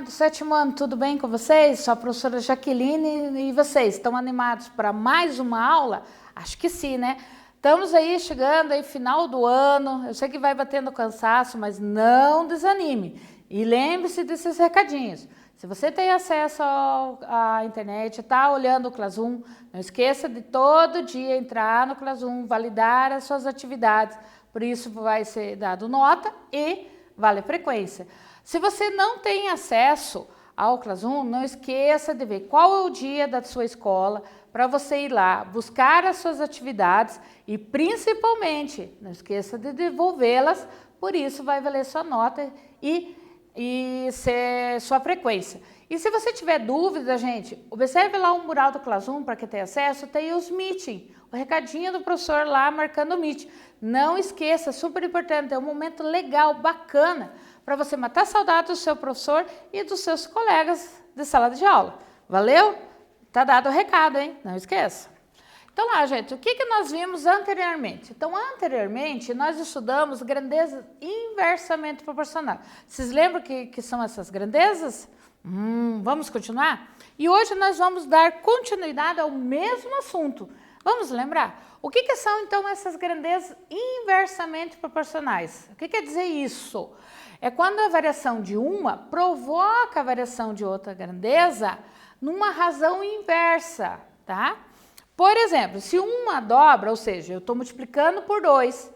do sétimo ano, tudo bem com vocês? Sou a professora Jaqueline e vocês estão animados para mais uma aula? Acho que sim, né? Estamos aí chegando aí final do ano, eu sei que vai batendo cansaço, mas não desanime. E lembre-se desses recadinhos. Se você tem acesso à internet, está olhando o Classroom, não esqueça de todo dia entrar no Classroom, validar as suas atividades, por isso vai ser dado nota e vale frequência. Se você não tem acesso ao Classroom, não esqueça de ver qual é o dia da sua escola para você ir lá, buscar as suas atividades e principalmente, não esqueça de devolvê-las, por isso vai valer sua nota e ser sua frequência. E se você tiver dúvida, gente, observe lá o mural do Classroom, para quem tem acesso, tem os meeting, o recadinho do professor lá marcando o meeting. Não esqueça, super importante, é um momento legal, bacana, para você matar saudade do seu professor e dos seus colegas de sala de aula. Valeu? Tá dado o recado, hein? Não esqueça. Então lá, gente, o que nós vimos anteriormente? Então, anteriormente, nós estudamos grandezas inversamente proporcionais. Vocês lembram que são essas grandezas? Vamos continuar? E hoje nós vamos dar continuidade ao mesmo assunto. Vamos lembrar? O que são, então, essas grandezas inversamente proporcionais? O que quer dizer isso? É quando a variação de uma provoca a variação de outra grandeza numa razão inversa, tá? Por exemplo, se uma dobra, ou seja, eu estou multiplicando por 2,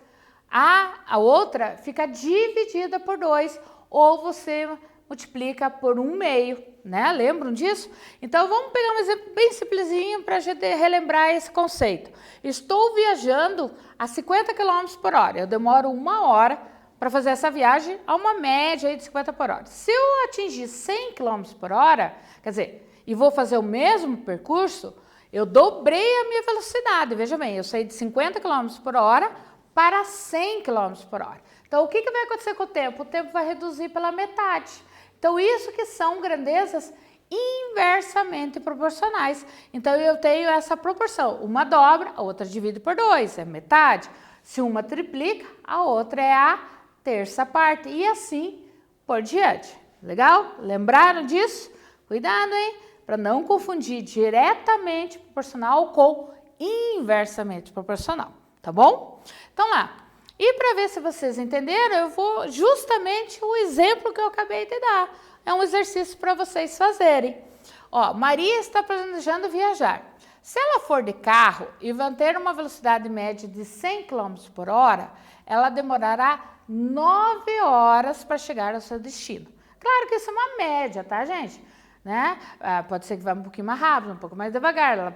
a outra fica dividida por 2, ou você multiplica por 1/2, né? Lembram disso? Então, vamos pegar um exemplo bem simplesinho para a gente relembrar esse conceito. Estou viajando a 50 km por hora, eu demoro 1 hora para fazer essa viagem a uma média aí de 50 por hora. Se eu atingir 100 km por hora, quer dizer, e vou fazer o mesmo percurso, eu dobrei a minha velocidade. Veja bem, eu saí de 50 km por hora para 100 km por hora. Então, o que vai acontecer com o tempo? O tempo vai reduzir pela metade. Então, isso que são grandezas inversamente proporcionais. Então, eu tenho essa proporção. Uma dobra, a outra divide por 2, é metade. Se uma triplica, a outra é a terça parte. E assim por diante. Legal? Lembraram disso? Cuidado, hein? Para não confundir diretamente proporcional com inversamente proporcional, tá bom? Então lá, e para ver se vocês entenderam, eu vou justamente o exemplo que eu acabei de dar. É um exercício para vocês fazerem. Ó, Maria está planejando viajar. Se ela for de carro e manter uma velocidade média de 100 km por hora, ela demorará 9 horas para chegar ao seu destino. Claro que isso é uma média, tá, gente? Né? Pode ser que vá um pouquinho mais rápido, um pouco mais devagar, ela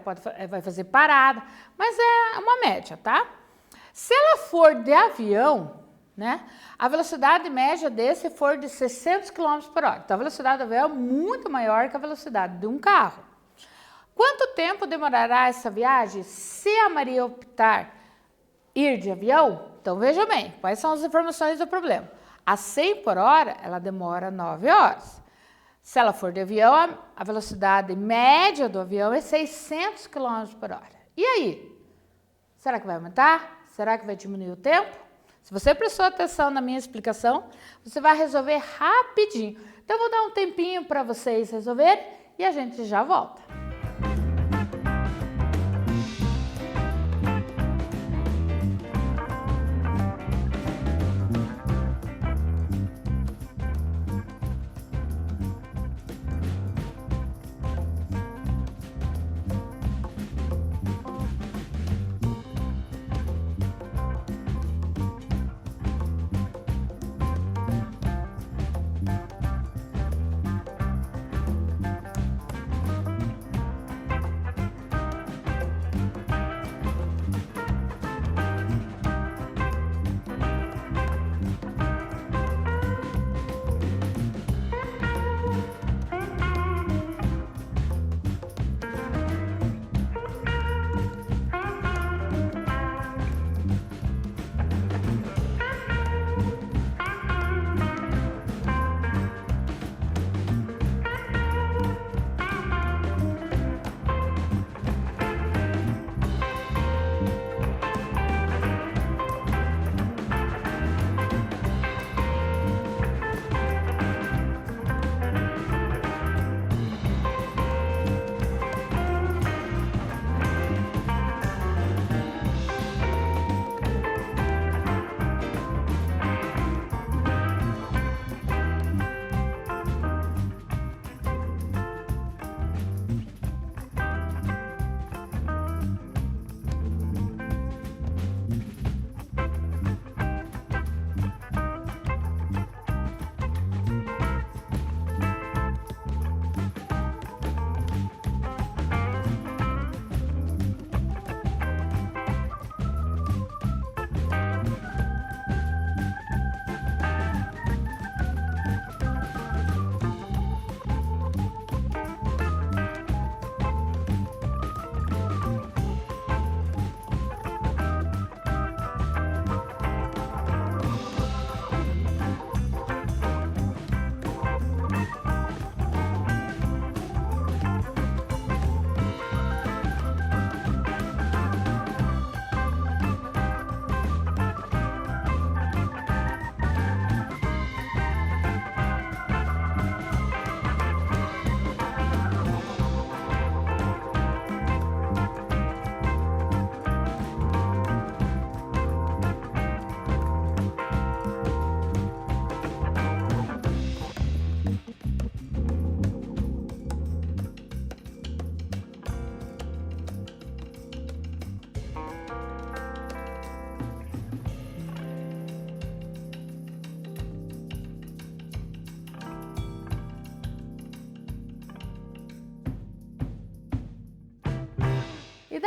vai fazer parada, mas é uma média, tá? Se ela for de avião, né, a velocidade média desse for de 600 km por hora. Então, a velocidade do avião é muito maior que a velocidade de um carro. Quanto tempo demorará essa viagem se a Maria optar ir de avião? Então, veja bem, quais são as informações do problema. A 100 por hora, ela demora 9 horas. Se ela for de avião, a velocidade média do avião é 600 km por hora. E aí? Será que vai aumentar? Será que vai diminuir o tempo? Se você prestou atenção na minha explicação, você vai resolver rapidinho. Então, eu vou dar um tempinho para vocês resolverem e a gente já volta.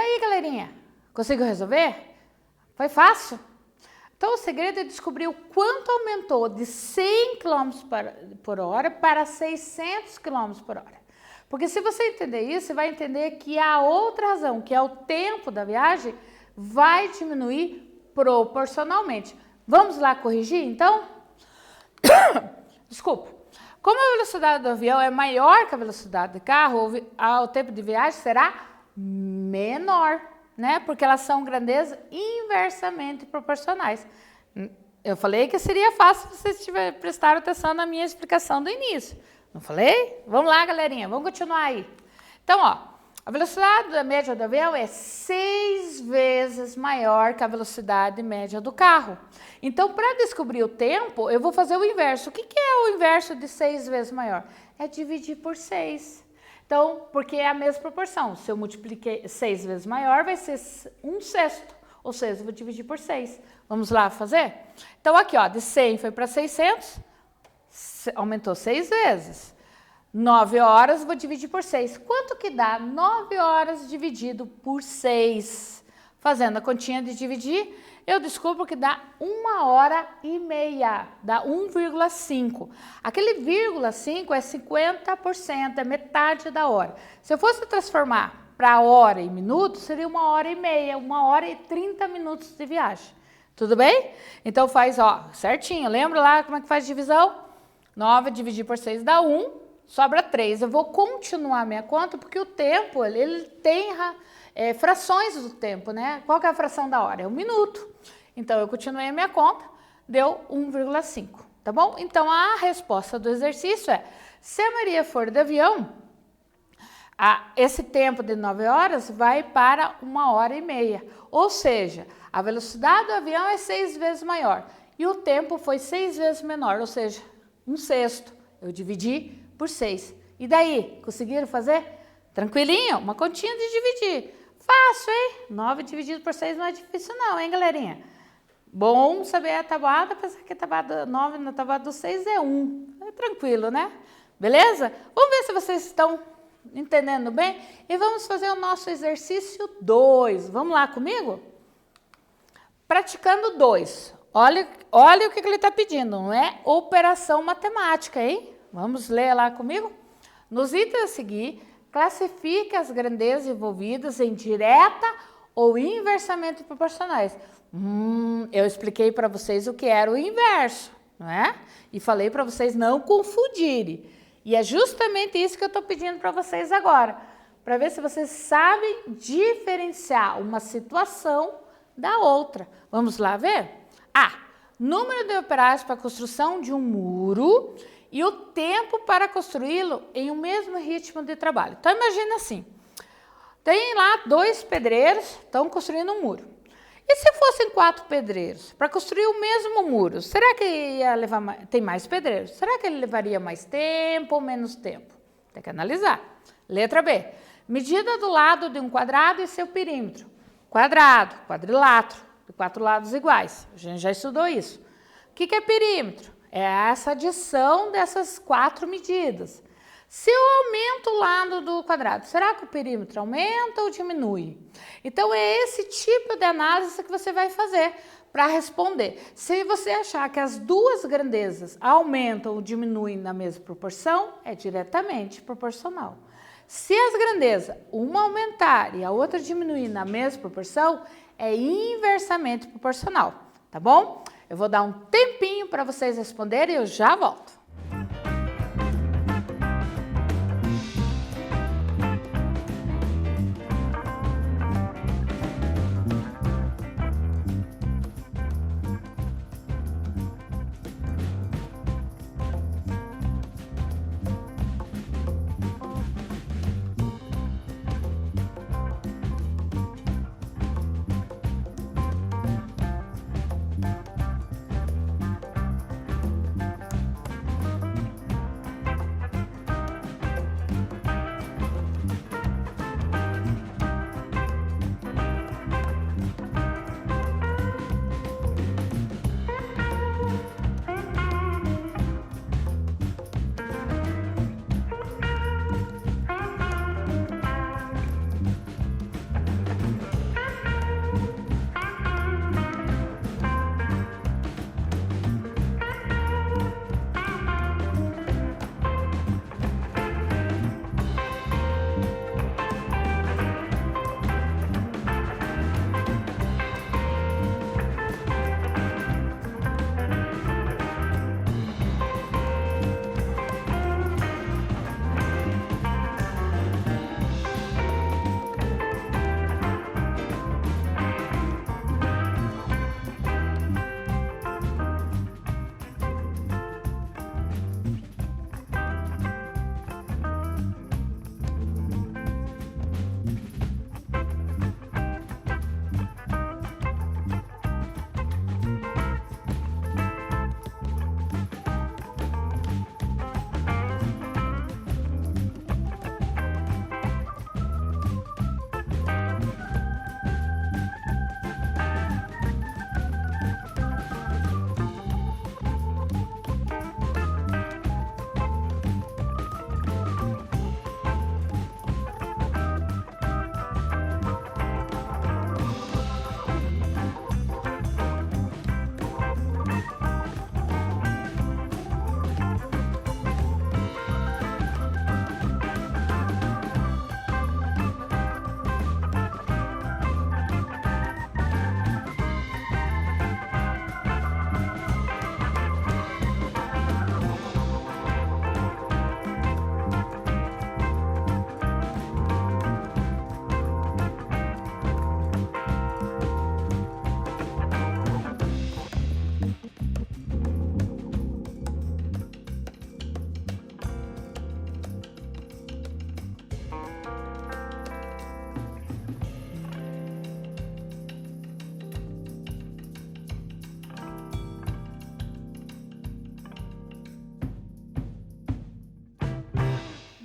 daí, galerinha? Conseguiu resolver? Foi fácil? Então, o segredo é descobrir o quanto aumentou de 100 km por hora para 600 km por hora. Porque se você entender isso, você vai entender que a outra razão, que é o tempo da viagem, vai diminuir proporcionalmente. Vamos lá corrigir, então? Desculpa. Como a velocidade do avião é maior que a velocidade do carro, o tempo de viagem será menor, né? Porque elas são grandezas inversamente proporcionais. Eu falei que seria fácil se vocês prestar atenção na minha explicação do início. Não falei? Vamos lá, galerinha, vamos continuar aí. Então, ó, a velocidade da média do avião é 6 vezes maior que a velocidade média do carro. Então, para descobrir o tempo, eu vou fazer o inverso. O que é o inverso de 6 vezes maior? É dividir por 6. Então, porque é a mesma proporção. Se eu multipliquei 6 vezes maior, vai ser 1/6. Ou seja, eu vou dividir por 6. Vamos lá fazer? Então, aqui, ó, de 100 foi para 600, aumentou 6 vezes. 9 horas, vou dividir por 6. Quanto que dá 9 horas dividido por 6? Fazendo a continha de dividir, eu descubro que dá 1h30, dá 1,5. Aquele 0,5 é 50%, é metade da hora. Se eu fosse transformar para hora e minuto, seria 1h30, 1h30 minutos de viagem. Tudo bem? Então faz, ó, certinho. Lembra lá como é que faz divisão? 9 dividir por 6 dá 1, sobra 3. Eu vou continuar minha conta porque o tempo, ele tem frações do tempo, né? Qual que é a fração da hora? É 1 minuto. Então, eu continuei a minha conta, deu 1,5, tá bom? Então, a resposta do exercício é, se a Maria for de avião, esse tempo de 9 horas vai para 1h30. Ou seja, a velocidade do avião é 6 vezes maior e o tempo foi 6 vezes menor, ou seja, 1/6. Eu dividi por 6. E daí? Conseguiram fazer? Tranquilinho? Uma continha de dividir. Fácil, hein? 9 dividido por 6 não é difícil não, hein, galerinha? Bom saber a tabuada, apesar que a tabuada 9 na tabuada do 6 é 1. É tranquilo, né? Beleza? Vamos ver se vocês estão entendendo bem? E vamos fazer o nosso exercício 2. Vamos lá comigo? Praticando 2. Olha o que ele está pedindo, não é operação matemática, hein? Vamos ler lá comigo? Nos itens a seguir, classifique as grandezas envolvidas em direta ou inversamente proporcionais. Eu expliquei para vocês o que era o inverso, não é? E falei para vocês não confundirem. E é justamente isso que eu estou pedindo para vocês agora, para ver se vocês sabem diferenciar uma situação da outra. Vamos lá ver? Número de operários para a construção de um muro e o tempo para construí-lo em um mesmo ritmo de trabalho. Então, imagina assim, tem lá 2 pedreiros, estão construindo um muro. E se fossem 4 pedreiros para construir o mesmo muro, será que ia levar tem mais pedreiros? Será que ele levaria mais tempo ou menos tempo? Tem que analisar. Letra B. Medida do lado de um quadrado e seu perímetro. Quadrado, quadrilátero. De 4 lados iguais. A gente já estudou isso. O que é perímetro? É essa adição dessas 4 medidas. Se eu aumento o lado do quadrado, será que o perímetro aumenta ou diminui? Então, é esse tipo de análise que você vai fazer para responder. Se você achar que as 2 grandezas aumentam ou diminuem na mesma proporção, é diretamente proporcional. Se as grandezas, uma aumentar e a outra diminuir na mesma proporção, é inversamente proporcional, tá bom? Eu vou dar um tempinho para vocês responderem e eu já volto.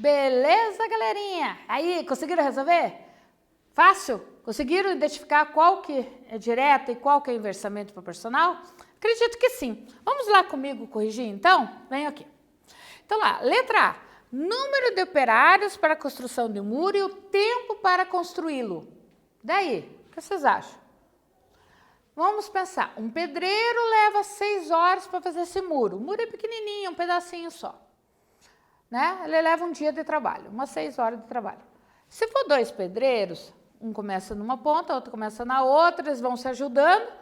Beleza, galerinha? Aí, conseguiram resolver? Fácil? Conseguiram identificar qual que é direto e qual que é inversamente proporcional? Acredito que sim. Vamos lá comigo corrigir, então? Venham aqui. Então lá, letra A. Número de operários para a construção de um muro e o tempo para construí-lo. Daí, o que vocês acham? Vamos pensar, um pedreiro leva 6 horas para fazer esse muro. O muro é pequenininho, um pedacinho só. Né? Ele leva um dia de trabalho, umas 6 horas de trabalho. Se for 2 pedreiros, um começa numa ponta, outro começa na outra, eles vão se ajudando,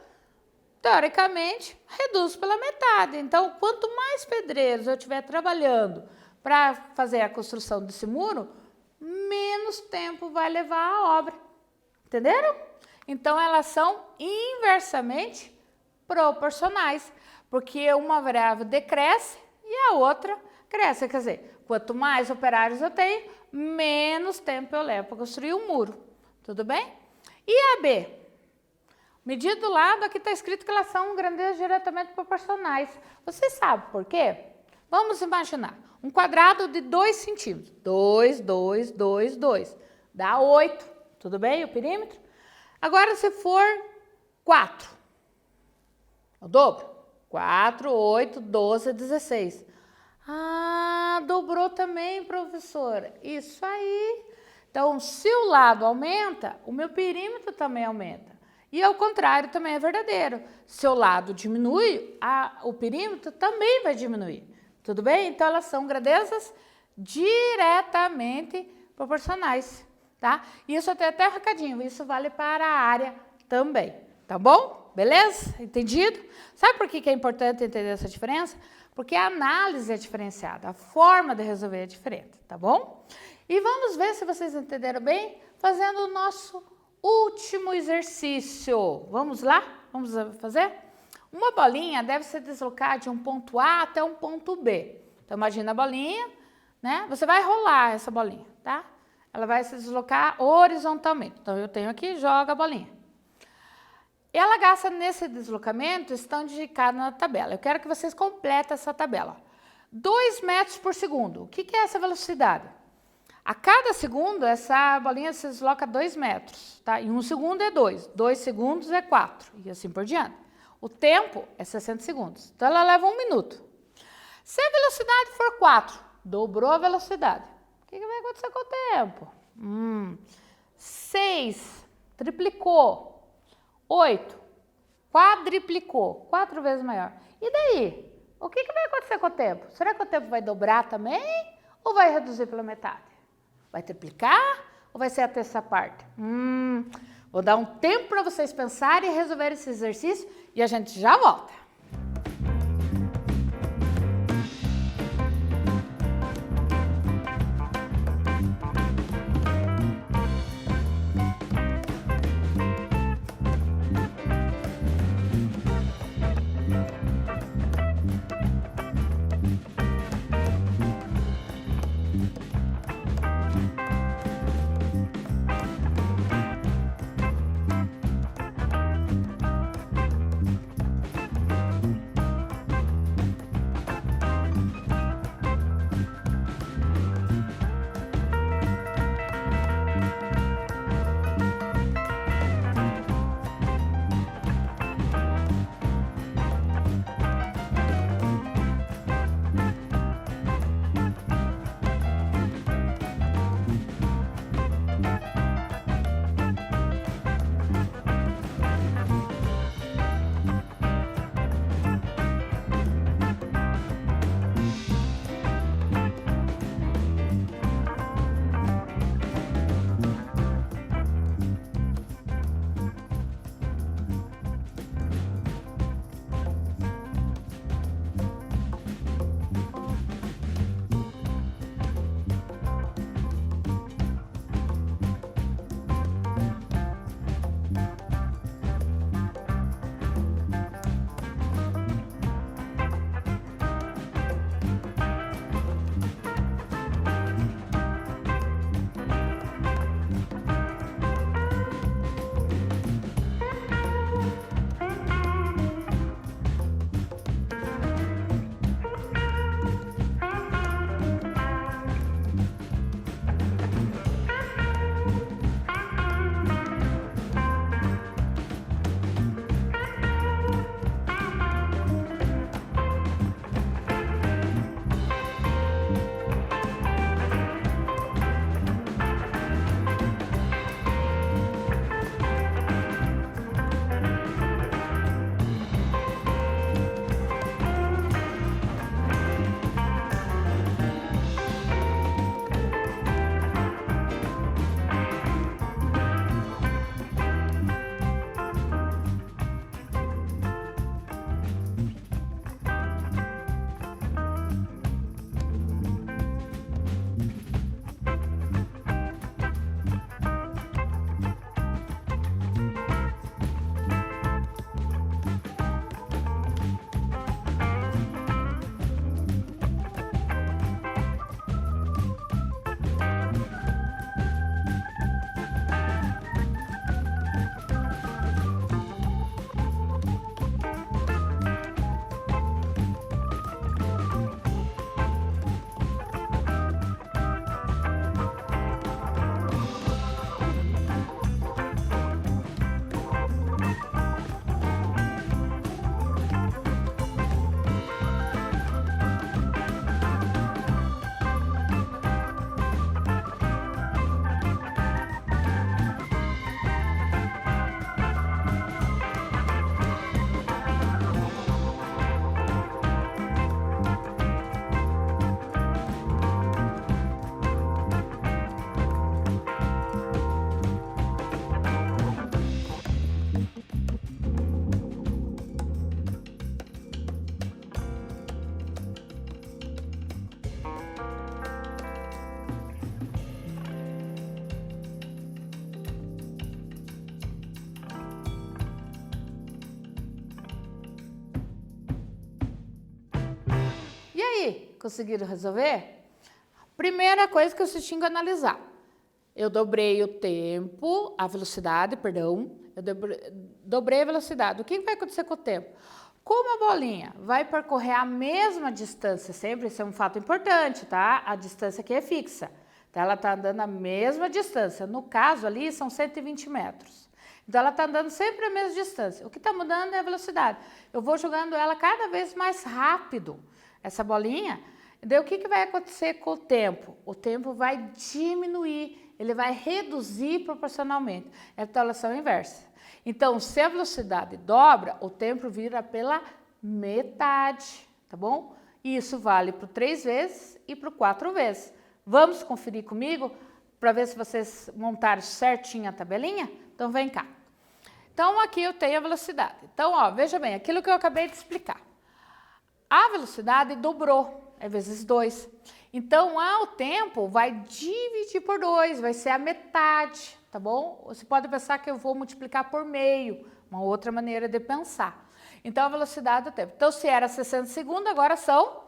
teoricamente, reduz pela metade. Então, quanto mais pedreiros eu estiver trabalhando para fazer a construção desse muro, menos tempo vai levar a obra. Entenderam? Então, elas são inversamente proporcionais, porque uma variável decresce e a outra cresce. Quer dizer, quanto mais operários eu tenho, menos tempo eu levo para construir um muro. Tudo bem? E a B? Medida do lado, aqui está escrito que elas são grandezas diretamente proporcionais. Vocês sabem por quê? Vamos imaginar. Um quadrado de 2 centímetros. 2, 2, 2, 2. Dá 8. Tudo bem? O perímetro? Agora, se for 4. O dobro. 4, 8, 12, 16. Ah, dobrou também, professora. Isso aí. Então, se o lado aumenta, o meu perímetro também aumenta. E ao contrário também é verdadeiro. Se o lado diminui, o perímetro também vai diminuir. Tudo bem? Então, elas são grandezas diretamente proporcionais, tá? Isso até um recadinho, isso vale para a área também, tá bom? Beleza? Entendido? Sabe por que é importante entender essa diferença? Porque a análise é diferenciada, a forma de resolver é diferente, tá bom? E vamos ver se vocês entenderam bem, fazendo o nosso último exercício. Vamos lá? Vamos fazer? Uma bolinha deve se deslocar de um ponto A até um ponto B. Então, imagina a bolinha, né? Você vai rolar essa bolinha, tá? Ela vai se deslocar horizontalmente. Então, eu tenho aqui, joga a bolinha. Ela gasta nesse deslocamento, estão indicados na tabela. Eu quero que vocês completem essa tabela. 2 metros por segundo. O que é essa velocidade? A cada segundo, essa bolinha se desloca 2 metros, tá? Em 1 segundo é 2, 2 segundos é 4, e assim por diante. O tempo é 60 segundos, então ela leva 1 minuto. Se a velocidade for 4, dobrou a velocidade. O que vai acontecer com o tempo? 6, triplicou. 8, quadriplicou, 4 vezes maior. E daí? O que vai acontecer com o tempo? Será que o tempo vai dobrar também ou vai reduzir pela metade? Vai triplicar ou vai ser até essa parte? Vou dar um tempo para vocês pensarem e resolver esse exercício e a gente já volta. Conseguiram resolver? Primeira coisa que vocês tinham que analisar. Eu dobrei o tempo, a velocidade, perdão. Eu dobrei a velocidade. O que vai acontecer com o tempo? Como a bolinha vai percorrer a mesma distância sempre, isso é um fato importante, tá? A distância aqui é fixa. Então, ela está andando a mesma distância. No caso ali, são 120 metros. Então, ela está andando sempre a mesma distância. O que está mudando é a velocidade. Eu vou jogando ela cada vez mais rápido, essa bolinha. Daí, o que vai acontecer com o tempo? O tempo vai diminuir, ele vai reduzir proporcionalmente. É a relação inversa. Então, se a velocidade dobra, o tempo vira pela metade, tá bom? E isso vale para o 3 vezes e para o 4 vezes. Vamos conferir comigo para ver se vocês montaram certinho a tabelinha? Então, vem cá. Então, aqui eu tenho a velocidade. Então, ó, veja bem, aquilo que eu acabei de explicar. A velocidade dobrou, é vezes 2. Então, o tempo vai dividir por 2, vai ser a metade, tá bom? Você pode pensar que eu vou multiplicar por meio, uma outra maneira de pensar. Então, a velocidade do tempo. Então, se era 60 segundos, agora são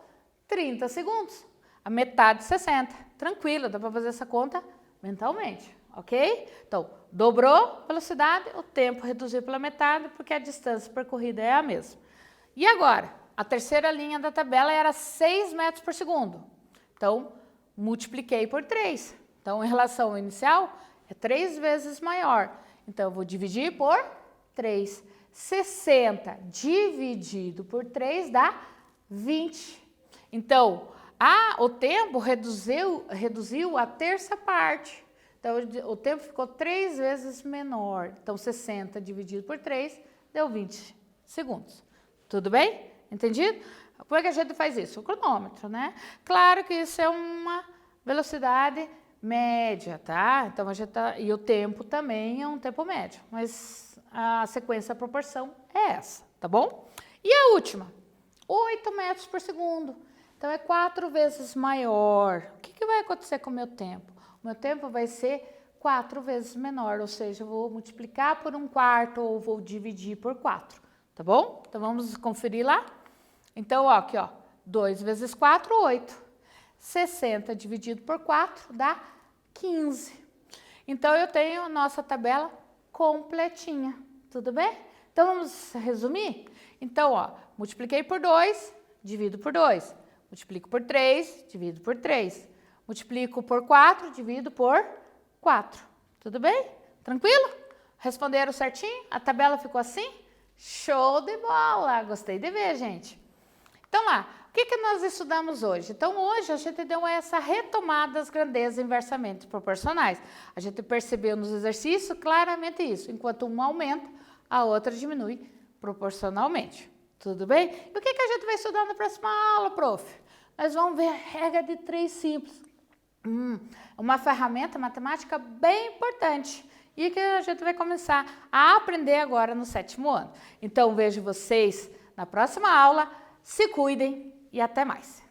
30 segundos. A metade de 60. Tranquilo, dá para fazer essa conta mentalmente, ok? Então, dobrou a velocidade, o tempo reduziu pela metade, porque a distância percorrida é a mesma. E agora? A terceira linha da tabela era 6 metros por segundo. Então, multipliquei por 3. Então, em relação ao inicial, é 3 vezes maior. Então, eu vou dividir por 3. 60 dividido por 3 dá 20. Então, o tempo reduziu a terça parte. Então, o tempo ficou 3 vezes menor. Então, 60 dividido por 3 deu 20 segundos. Tudo bem? Entendido? Como é que a gente faz isso? O cronômetro, né? Claro que isso é uma velocidade média, tá? Então, e o tempo também é um tempo médio, mas a sequência, a proporção é essa, tá bom? E a última? 8 metros por segundo. Então, é 4 vezes maior. O que vai acontecer com o meu tempo? O meu tempo vai ser 4 vezes menor, ou seja, eu vou multiplicar por 1/4 ou vou dividir por 4, tá bom? Então, vamos conferir lá? Então, ó, aqui, ó, 2 vezes 4, 8. 60 dividido por 4 dá 15. Então, eu tenho a nossa tabela completinha, tudo bem? Então, vamos resumir? Então, ó, multipliquei por 2, divido por 2. Multiplico por 3, divido por 3. Multiplico por 4, divido por 4. Tudo bem? Tranquilo? Responderam certinho? A tabela ficou assim? Show de bola! Gostei de ver, gente. Então lá, o que nós estudamos hoje? Então hoje a gente deu essa retomada das grandezas inversamente proporcionais. A gente percebeu nos exercícios claramente isso. Enquanto uma aumenta, a outra diminui proporcionalmente. Tudo bem? E o que a gente vai estudar na próxima aula, prof? Nós vamos ver a regra de 3 simples. Uma ferramenta matemática bem importante. E que a gente vai começar a aprender agora no 7º ano. Então vejo vocês na próxima aula. Se cuidem e até mais!